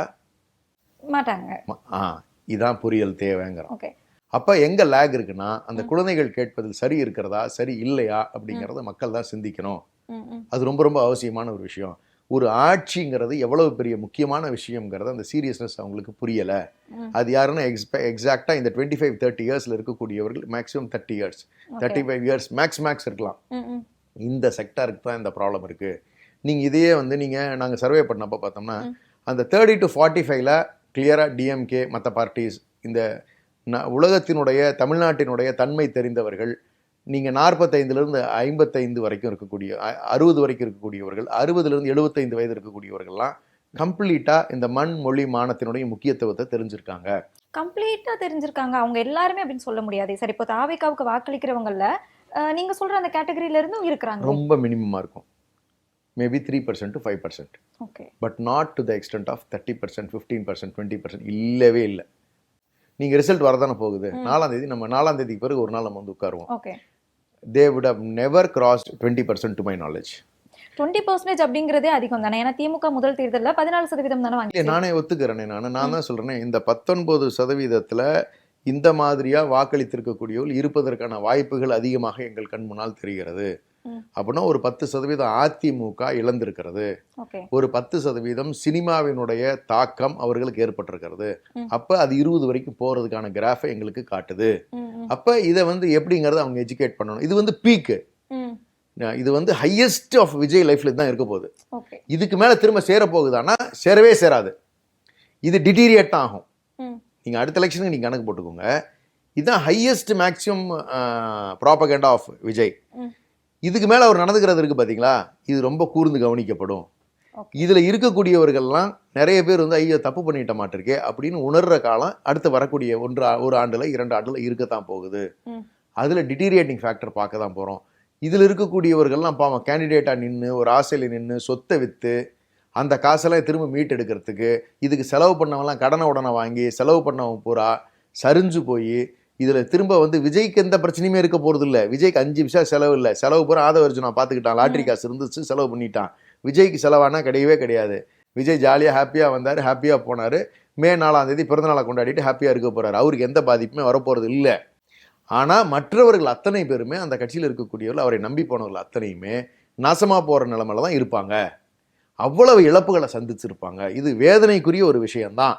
மாட்டாங்க. இதான் புரியல் தேவைங்கிறோம். அப்போ எங்கே லேக் இருக்குன்னா, அந்த குழந்தைகள் கேட்பதில் சரி இருக்கிறதா சரி இல்லையா அப்படிங்கிறத மக்கள் தான் சிந்திக்கணும். அது ரொம்ப ரொம்ப அவசியமான ஒரு விஷயம். ஒரு ஆட்சிங்கிறது எவ்வளவு பெரிய முக்கியமான விஷயம்ங்கிறது அந்த சீரியஸ்னஸ் அவங்களுக்கு புரியலை. அது யாருன்னா எக்ஸாக்டா இந்த 25-30 இயர்ஸ்ல இருக்கக்கூடியவர்கள், மேக்ஸிமம் 30 இயர்ஸ் 35 இயர்ஸ் மேக்ஸ் இருக்கலாம். இந்த செக்டருக்கு தான் இந்த ப்ராப்ளம் இருக்கு. நீங்க இதையே வந்து நாங்கள் சர்வே பண்ணப்போ பார்த்தோம்னா அந்த 30 to 45ல கிளியரா டிஎம்கே மற்ற பார்ட்டிஸ், இந்த உலகத்தினுடைய தமிழ்நாட்டினுடைய தன்மை தெரிந்தவர்கள், நீங்கள் 45லேருந்து 55 வரைக்கும் இருக்கக்கூடிய 60 வரைக்கும் இருக்கக்கூடியவர்கள், 60லேருந்து 75 வயது இருக்கக்கூடியவர்கள்லாம் கம்ப்ளீட்டாக இந்த மண் மொழி மானத்தினுடைய முக்கியத்துவத்தை தெரிஞ்சிருக்காங்க. கம்ப்ளீட்டாக தெரிஞ்சிருக்காங்க அவங்க எல்லாருமே அப்படின்னு சொல்ல முடியாது சார். இப்போ தாவேக்காவுக்கு வாக்களிக்கிறவங்கள நீங்க சொல்ற அந்த கேட்டகரியில இருந்தும் இருக்கிறாங்க. ரொம்ப மினிமமாக இருக்கும். Maybe 3% to 5%. Okay. But not to the extent of 30%, 15%, 20%. இல்லவே இல்லை. நீங்கள் ரிசல்ட் வரதானே போகுது. 4ஆம் தேதி நம்ம 4ஆம் தேதிக்கு பிறகு ஒரு நாள் நம்ம வந்து உட்காருவோம். Okay. They would have never crossed 20% to my knowledge. 20% அப்படிங்கிறதே அதிகம் தானே. ஏன்னா திமுக முதல் தேர்தல்ல 14% தானே வாங்கி. நானே ஒத்துக்கிறேனே. நான் தான் சொல்றேனே, இந்த 19% இந்த மாதிரியா வாக்களித்திருக்கக்கூடியவர்கள் இருப்பதற்கான வாய்ப்புகள் அதிகமாக எங்கள் கண் முன்னால் தெரிகிறது. அப்படின்னா ஒரு 10% அதிமுக இழந்திருக்கிறது. ஒரு 10% சினிமாவினுடைய தாக்கம் அவர்களுக்கு ஏற்பட்டிருக்கிறது. அப்ப அது 20 வரைக்கும் போறதுக்கான கிராஃபை எங்களுக்கு காட்டுது. அப்ப இதை வந்து எப்படிங்கறத அவங்க எஜுகேட் பண்ணணும். இது வந்து பீக்கு. இது வந்து ஹையஸ்ட் ஆஃப் விஜய் லைஃப்ல தான் இருக்க போகுது. இதுக்கு மேல திரும்ப சேர போகுதானா சேரவே சேராது. இது டிட்டீரியேட் ஆகும். நீங்க அடுத்த எலெக்ஷனுக்கு நீங்க கணக்கு போட்டுக்கோங்க. இதுதான் highest maximum propaganda of Vijay. இதுக்கு மேல அவர் நடந்துக்கிறது இருக்கு பாத்தீங்களா, இது ரொம்ப கூர்ந்து கவனிக்கப்படும். இதுல இருக்கக்கூடியவர்கள்லாம் நிறைய பேர் வந்து ஐயோ தப்பு பண்ணிட்ட மாட்டிருக்கே அப்படின்னு உணர்ற காலம் அடுத்து வரக்கூடிய ஒரு ஆண்டுல 2 ஆண்டுல இருக்கத்தான் போகுது. அதுல டிட்டீரியேட்டிங் ஃபேக்டர் பார்க்க தான் போறோம். இதுல இருக்கக்கூடியவர்கள்லாம் பாவம் கேண்டிடேட்டா நின்று ஒரு ஆசையில நின்று சொத்தை வித்து அந்த காசெல்லாம் திரும்ப மீட் எடுக்கிறதுக்கு இதுக்கு செலவு பண்ணவங்கலாம் கடனை உடனே வாங்கி செலவு பண்ணவங்க பூரா சரிஞ்சு போய் இதுல திரும்ப வந்து விஜய்க்கு எந்த பிரச்சனையுமே இருக்க போறது இல்லை. விஜய்க்கு 5 பைசா செலவு இல்லை. செலவு பூரா ஆதவர்ஜுனா பார்த்துக்கிட்டான். லாட்ரி காசு இருந்துச்சு, செலவு பண்ணிட்டான். விஜய்க்கு செலவானா கிடையவே கிடையாது. விஜய் ஜாலியா ஹாப்பியா வந்தாரு, ஹாப்பியா போனாரு. மே 4ஆம் தேதி பிறந்தநாளை கொண்டாடிட்டு ஹாப்பியா இருக்க போறாரு. அவருக்கு எந்த பாதிப்புமே வரப்போறது இல்லை. ஆனா மற்றவர்கள் அத்தனை பேருமே அந்த கட்சியில் இருக்கக்கூடியவர்கள் அவரை நம்பி போனவர்கள் அத்தனையுமே நாசமா போற நிலைமையில தான் இருப்பாங்க. அவ்வளவு இழப்புகளை சந்திச்சிருப்பாங்க. இது வேதனைக்குரிய ஒரு விஷயம்தான்.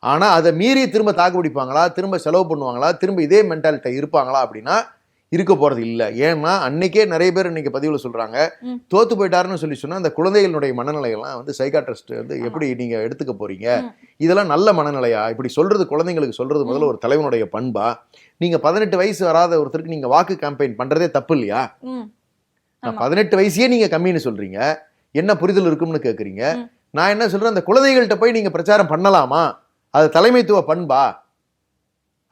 ஆனா அதை மீறி திரும்ப தாக்கு பிடிப்பாங்களா, திரும்ப செலவு பண்ணுவாங்களா, திரும்ப இதே மென்டாலிட்டி இருப்பாங்களா அப்படின்னா இருக்க போறது இல்லை. ஏன்னா அன்னைக்கே நிறைய பேர் இன்னைக்கு பதிவுல சொல்றாங்க, தோத்து போயிட்டாருன்னு சொல்லி சொன்னா அந்த குழந்தைகளுடைய மனநிலையெல்லாம் வந்து சைக்காட்ரிஸ்ட் வந்து எப்படி நீங்க எடுத்துக்க போறீங்க, இதெல்லாம் நல்ல மனநிலையா இப்படி சொல்றது, குழந்தைங்களுக்கு சொல்றது முதல்ல ஒரு தலைவனுடைய பண்பா? நீங்க 18 வயசு வராத ஒருத்தருக்கு நீங்க வாக்கு கேம்பெயின் பண்றதே தப்பு இல்லையா? 18 வயசையே நீங்க கம்மின்னு சொல்றீங்க, என்ன புரிதல் இருக்கும்னு கேட்குறீங்க. நான் என்ன சொல்றேன், அந்த குழந்தைகள்கிட்ட போய் நீங்க பிரச்சாரம் பண்ணலாமா? அது தலைமைத்துவ பண்பா?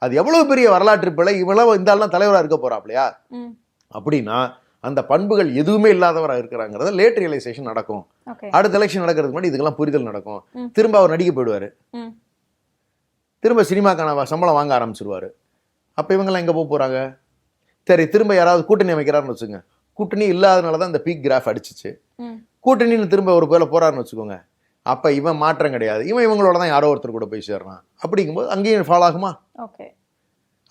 அது எவ்வளவு பெரிய வரலாற்று பிழை. இவ்வளவு இந்த ஆள்லாம் தலைவராக இருக்க போறாப்லையா? அப்படின்னா அந்த பண்புகள் எதுவுமே இல்லாதவராக இருக்கிறாங்கிறத லேட் ரியலைசேஷன் நடக்கும். அடுத்த எலெக்ஷன் நடக்கிறதுக்கு முன்னாடி இதுக்கெல்லாம் புரிதல் நடக்கும். திரும்ப அவர் நடிக்க போயிடுவாரு, திரும்ப சினிமாக்கான சம்பளம் வாங்க ஆரம்பிச்சிருவாரு. அப்ப இவங்கெல்லாம் எங்க போக போறாங்க? சரி, திரும்ப யாராவது கூட்டணி அமைக்கிறாருன்னு வச்சுங்க. கூட்டணி இல்லாதனாலதான் இந்த பீக் கிராஃப் அடிச்சிச்சு. கூட்டணின்னு திரும்ப ஒரு பேர்ல போறாருன்னு வச்சுக்கோங்க. அப்ப இவன் மாற்றம் கிடையாது, இவங்களோட தான் யாரோ ஒருத்தர் கூட போய் சேர்றான். அப்படிங்கும்போது அங்கேயும் ஃபாலோ ஆகுமா?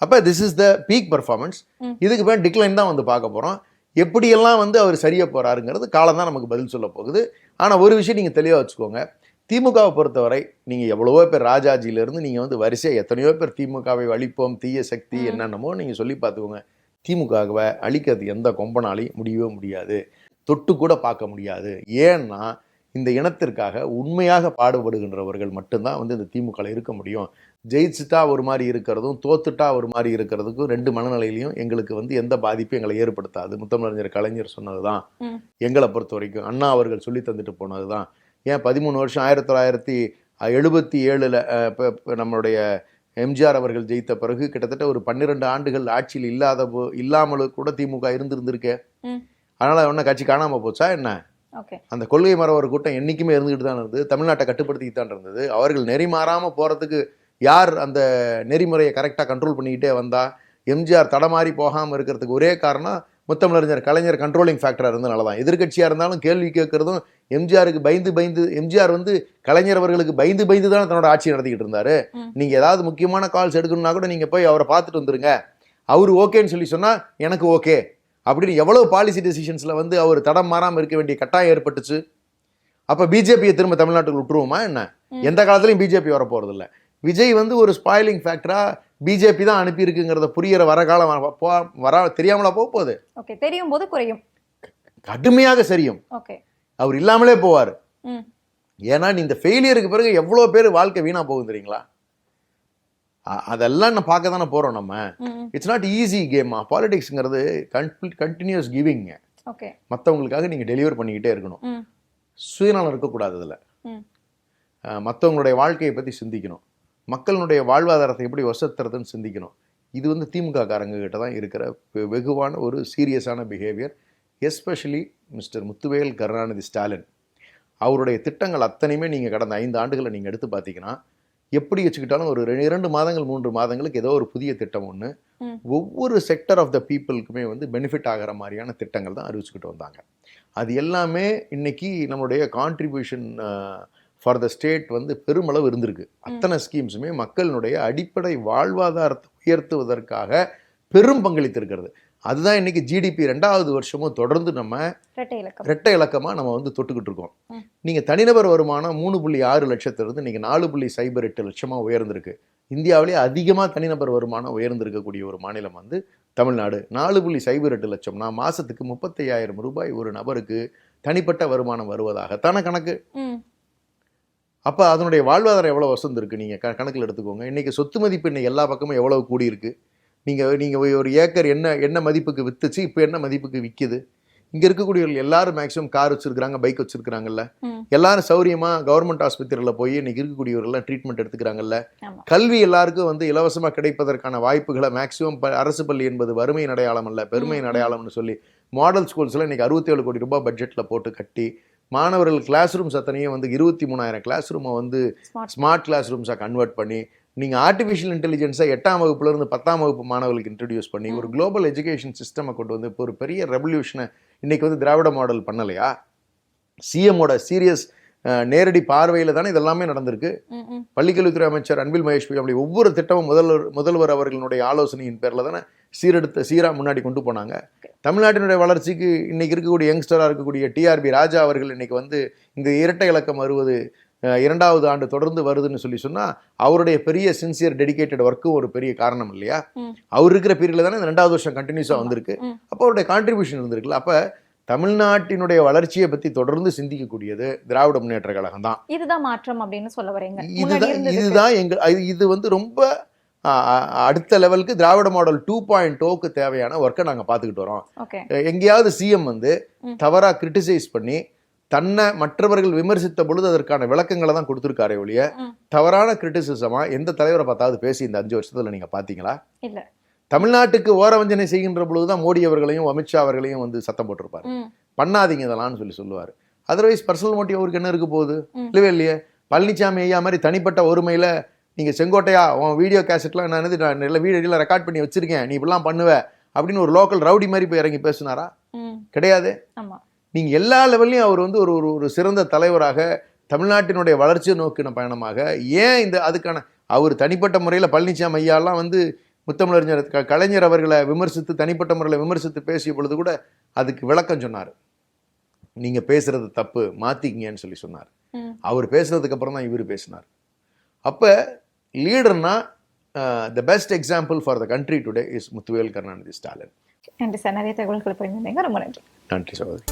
அப்ப this is the peak performance. இதுக்கு பேர் டிக்ளைன் தான் வந்து பார்க்க போறோம். எப்படியெல்லாம் வந்து அவர் சரியா போறாருங்கிறது காலம் தான் நமக்கு பதில் சொல்ல போகுது. ஆனா ஒரு விஷயம் நீங்க தெளிவா வச்சுக்கோங்க, திமுகவை பொறுத்தவரை நீங்க எவ்வளவோ பேர் ராஜாஜியில இருந்து நீங்க வந்து வரிசையா எத்தனையோ பேர் திமுகவை அழிப்போம், தீய சக்தி என்னென்னமோ நீங்க சொல்லி பார்த்துக்கோங்க. திமுகவை அழிக்கிறது எந்த கொம்பனாலையும் முடியவே முடியாது, தொட்டு கூட பார்க்க முடியாது. ஏன்னா இந்த இனத்திற்காக உண்மையாக பாடுபடுகின்றவர்கள் மட்டும்தான் வந்து இந்த திமுக இருக்க முடியும். ஜெயிச்சுட்டா ஒரு மாதிரி இருக்கிறதும் தோத்துட்டா ஒரு மாதிரி இருக்கிறதுக்கும் 2 மனநிலையிலையும் எங்களுக்கு வந்து எந்த பாதிப்பும் எங்களை ஏற்படுத்தாது. முத்தமிழறிஞர் கலைஞர் சொன்னதுதான் எங்களை பொறுத்த வரைக்கும், அண்ணா அவர்கள் சொல்லி தந்துட்டு போனதுதான். ஏன் 13 வருஷம் 1977 நம்மளுடைய எம்ஜிஆர் அவர்கள் ஜெயித்த பிறகு கிட்டத்தட்ட ஒரு 12 ஆண்டுகள் ஆட்சியில் இல்லாமலும் கூட திமுக இருந்திருந்திருக்கே. அதனால ஒன்னும் கட்சி காணாம போச்சா என்ன? அந்த கொள்கை மரவர் கூட்டம் என்னைக்குமே இருந்துகிட்டு தான் இருந்தது. தமிழ்நாட்டை கட்டுப்படுத்திக்கிட்டு தான் இருந்தது. அவர்கள் நெறி மாறாம போறதுக்கு யார் அந்த நெறிமுறையை கரெக்டா கண்ட்ரோல் பண்ணிக்கிட்டே வந்தா? எம்ஜிஆர் தடமாறி போகாம இருக்கிறதுக்கு ஒரே காரணம் முத்தமிழறிஞர் கலைஞர் கண்ட்ரோலிங் ஃபேக்டரா இருந்தனாலதான். எதிர்கட்சியா இருந்தாலும் கேள்வி கேட்கறதும் எம்ஜிஆருக்கு பயந்து எம்ஜிஆர் வந்து கலைஞர் அவர்களுக்கு பயந்து தான் தன்னோட ஆட்சி நடத்திக்கிட்டு இருந்தாரு. நீங்க ஏதாவது முக்கியமான கால்ஸ் எடுக்கணும்னா கூட நீங்க போய் அவரை பார்த்துட்டு வந்துருங்க, அவரு ஓகேன்னு சொல்லி சொன்னா எனக்கு ஓகே அப்படின்னு எவ்வளவு பாலிசி டெசிஷன்ஸ்ல வந்து அவர் தடம் மாறாம இருக்க வேண்டிய கட்டாயம் ஏற்பட்டுச்சு. அப்ப பிஜேபியை திரும்ப தமிழ்நாட்டுக்கு விட்டுருவோமா என்ன? எந்த காலத்திலையும் பிஜேபி வர போறது இல்லை. விஜய் வந்து ஒரு ஸ்பாயிலிங் ஃபேக்டரா பிஜேபி தான் அனுப்பி இருக்குங்கிறத புரியற வர காலம் தெரியாமலா போகுது. தெரியும் போது குறையும், கடுமையாக சரியும். அவர் இல்லாமலே போவார். ஏன்னா இந்த ஃபெயிலியருக்கு பிறகு எவ்வளவு பேர் வாழ்க்கை வீணா போகும் தெரியுங்களா? அதெல்லாம் நான் பார்க்க தானே போறோம். நம்ம இட்ஸ் நாட் ஈஸி கேம். பாலிடிக்ஸ்ங்கிறது கண்டினியூஸ் கிவிங். மற்றவங்களுக்காக நீங்க டெலிவர் பண்ணிக்கிட்டே இருக்கணும். சுயநலம் இருக்கக்கூடாது. அதுல மற்றவங்களுடைய வாழ்க்கையை பத்தி சிந்திக்கணும், மக்களுடைய வாழ்வாதாரத்தை எப்படி வசத்துறதுன்னு சிந்திக்கணும். இது வந்து திமுக காரங்க கிட்ட தான் இருக்கிற வெகுவான ஒரு சீரியஸான behaviour. Especially mister Muthuvel Karunanidhi Stalin அவருடைய திட்டங்கள் அத்தனையுமே நீங்கள் கடந்த 5 ஆண்டுகளை நீங்கள் எடுத்து பார்த்தீங்கன்னா எப்படி வச்சுக்கிட்டாலும் ஒரு 2 மாதங்கள் 3 மாதங்களுக்கு ஏதோ ஒரு புதிய திட்டம் ஒன்று ஒவ்வொரு செக்டர் ஆஃப் த பீப்புளுக்குமே வந்து பெனிஃபிட் ஆகிற மாதிரியான திட்டங்கள் தான் அறிவிச்சுக்கிட்டு வந்தாங்க. அது எல்லாமே இன்னைக்கு நம்மளுடைய கான்ட்ரிபியூஷன் ஃபார் த ஸ்டேட் வந்து பெருமளவு இருந்திருக்கு. அத்தனை ஸ்கீம்ஸுமே மக்களினுடைய அடிப்படை வாழ்வாதாரத்தை உயர்த்துவதற்காக பெரும் பங்களித்திருக்கிறது. அதுதான் இன்னைக்கு ஜிடிபி 2வது வருஷமும் தொடர்ந்து நம்ம ரெட்டை இலக்கமாக நம்ம வந்து தொட்டுக்கிட்டு இருக்கோம். நீங்கள் தனிநபர் வருமானம் 3.6 லட்சத்திலிருந்து இன்னைக்கு 4.08 லட்சமாக உயர்ந்திருக்கு. இந்தியாவிலே அதிகமாக தனிநபர் வருமானம் உயர்ந்திருக்கக்கூடிய ஒரு மாநிலம் வந்து தமிழ்நாடு. 4.08 லட்சம்னா மாசத்துக்கு 35,000 ரூபாய் ஒரு நபருக்கு தனிப்பட்ட வருமானம் வருவதாகத்தான கணக்கு. அப்போ அதனுடைய வாழ்வாதாரம் எவ்வளோ வசந்திருக்கு நீங்கள் கணக்கில் எடுத்துக்கோங்க. இன்னைக்கு சொத்து மதிப்பு இன்னைக்கு எல்லா பக்கமும் எவ்வளவு கூடியிருக்கு. நீங்கள் ஒரு ஏக்கர் என்ன மதிப்புக்கு வித்துச்சு, இப்போ என்ன மதிப்புக்கு விற்கிது. இங்கே இருக்கக்கூடியவர்கள் எல்லாரும் மேக்ஸிமம் கார் வச்சிருக்கிறாங்க, பைக் வச்சிருக்கிறாங்கல்ல. எல்லாரும் சௌரியமாக கவர்மெண்ட் ஆஸ்பத்திரியில் போய் இன்னைக்கு இருக்கக்கூடியவர்கள்லாம் ட்ரீட்மெண்ட் எடுத்துக்கிறாங்கல்ல. கல்வி எல்லாருக்கும் வந்து இலவசமாக கிடைப்பதற்கான வாய்ப்புகளை மேக்ஸிமம் அரசு பள்ளி என்பது வறுமையின் அடையாளம் அல்ல, பெருமையின் அடையாளம்னு சொல்லி மாடல் ஸ்கூல்ஸ்லாம் இன்னைக்கு 67 கோடி ரூபாய் பட்ஜெட்டில் போட்டு கட்டி மாணவர்கள் கிளாஸ் ரூம்ஸ் அத்தனையும் வந்து 23,000 கிளாஸ் ரூமை வந்து ஸ்மார்ட் கிளாஸ் ரூம்ஸாக கன்வெர்ட் பண்ணி நீங்கள் ஆர்டிஃபிஷியல் இன்டெலிஜென்ஸை 8ஆம் வகுப்புலேருந்து 10ஆம் வகுப்பு மாணவர்களுக்கு இன்ட்ரடியூஸ் பண்ணி ஒரு குளோபல் எஜுகேஷன் சிஸ்டமை கொண்டு வந்து இப்போ ஒரு பெரிய ரெவல்யூஷனை இன்னைக்கு வந்து திராவிட மாடல் பண்ணலையா? சிஎம்மோட சீரியஸ் நேரடி பார்வையில் தானே இதெல்லாமே நடந்திருக்கு. பள்ளிக்கல்வித்துறை அமைச்சர் அன்பில் மகேஷ் அப்படி ஒவ்வொரு திட்டமும் முதல்வர் அவர்களுடைய ஆலோசனையின் பேரில் தானே சீராக முன்னாடி கொண்டு போனாங்க. தமிழ்நாட்டினுடைய வளர்ச்சிக்கு இன்னைக்கு இருக்கக்கூடிய யங்ஸ்டராக இருக்கக்கூடிய டிஆர்பி ராஜா அவர்கள் இன்னைக்கு வந்து இந்த இரட்டை இலக்கம் வருவது 2வது ஆண்டு தொடர்ந்து வருதுன்னு சொல்லி சொன்னா அவருடைய பெரிய சின்சியர் டெடிகேட்டட் ஒர்க்கும் ஒரு பெரிய காரணம் இல்லையா? அவர் இருக்கிற பீரியட்ல தானே 2வது வருஷம் கண்டினியூஸா வந்திருக்கு. அப்போ அவருடைய கான்ட்ரிபியூஷன் இருந்திருக்குல்ல. அப்ப தமிழ்நாட்டினுடைய வளர்ச்சியை பத்தி தொடர்ந்து சிந்திக்கக்கூடியது திராவிட முன்னேற்ற கழகம் தான். இதுதான் மாற்றம் அப்படின்னு சொல்ல வரீங்க. இதுதான் இது வந்து ரொம்ப அடுத்த லெவலுக்கு திராவிட மாடல் 2.0க்கு தேவையான ஒர்க்கை நாங்க பாத்துக்கிட்டு வரோம். எங்கேயாவது சிஎம் வந்து தவறா கிரிட்டிசைஸ் பண்ணி தன்னை மற்றவர்கள் விமர்சித்த பொழுது அதற்கான விளக்கங்களை தான் கொடுத்துருக்காரே ஒழிய தவறான கிரிட்டிசிசமா எந்த தலைவரை பார்த்தாவது பேசி இந்த 5 வருஷத்துல நீங்க பாத்தீங்களா? இல்ல. தமிழ்நாட்டுக்கு ஓரவஞ்சனை செய்கின்ற பொழுதுதான் மோடி அவர்களையும் அமித்ஷா அவர்களையும் வந்து சத்தம் போட்டிருப்பாரு. பண்ணாதீங்க இதெல்லாம் சொல்லி சொல்லுவாரு. அதர்வைஸ் பர்சனல் மோட்டிவ் அவருக்கு என்ன இருக்கு போகுது? இல்லவே இல்லையே. பழனிசாமி ஐயா மாதிரி தனிப்பட்ட ஒருமையில நீங்க செங்கோட்டையா உன் வீடியோ கேசட்லாம் நான் நல்ல வீடியோ ரெக்கார்ட் பண்ணி வச்சிருக்கேன், நீ இப்படிலாம் பண்ணுவ அப்படின்னு ஒரு லோக்கல் ரவுடி மாதிரி போய் இறங்கி பேசினாரா? கிடையாது. நீங்க எல்லா லெவல்லையும் அவர் வந்து ஒரு சிறந்த தலைவராக தமிழ்நாட்டினுடைய வளர்ச்சியை நோக்கின பயணமாக ஏன் இந்த அதுக்கான அவர் தனிப்பட்ட முறையில் பழனிசாமி ஐயாலாம் வந்து முத்தமிழறிஞர் கலைஞர் அவர்களை விமர்சித்து தனிப்பட்ட முறையில் விமர்சித்து பேசிய பொழுது கூட அதுக்கு விளக்கம் சொன்னார். நீங்க பேசுறது தப்பு, மாத்திக்கிங்கன்னு சொல்லி சொன்னார். அவர் பேசுறதுக்கு அப்புறம் தான் இவர் பேசினார். அப்ப லீடர்னா the best example for the country today is Muthuvel Karunanidhi Stalin. நன்றி சார், நிறைய தகவல்கள் பகிர்ந்தீங்க. ரொம்ப நன்றி. நன்றி சகோதரி.